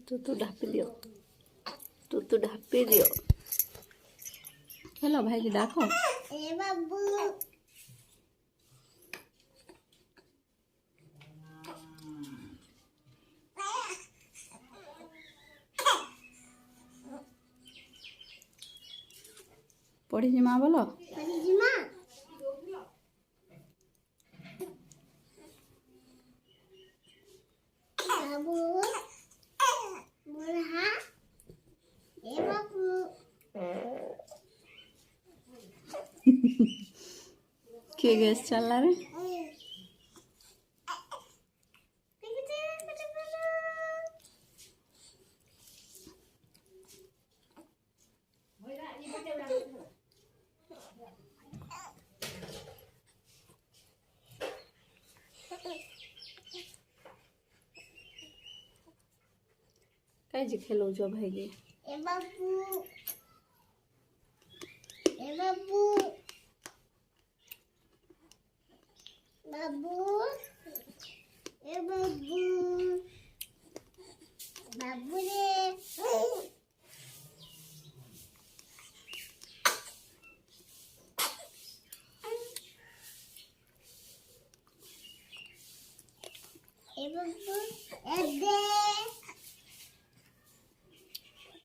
ତୁ ଢାପି ଦିଅ, ତୁ ଢାପି ଦିଅ। ହେଲୋ ଭାଇକି ଡାକ। ଏ ବାବୁ ପଢିଯିମା ବୋଲ। ପରିଜିମା ବାବୁ ବୁଢା ଏ ବାବୁ କିଏ ଗେସ୍ ଚାଲିଲା ରେ? କାଇଁ ଖେଲଉଛ ଭାଇକି? ଏ ବାବୁ ଏ ବାବୁ ବାବୁ ଏ ବାବୁ ବାବୁ रे ए बाबू ए दे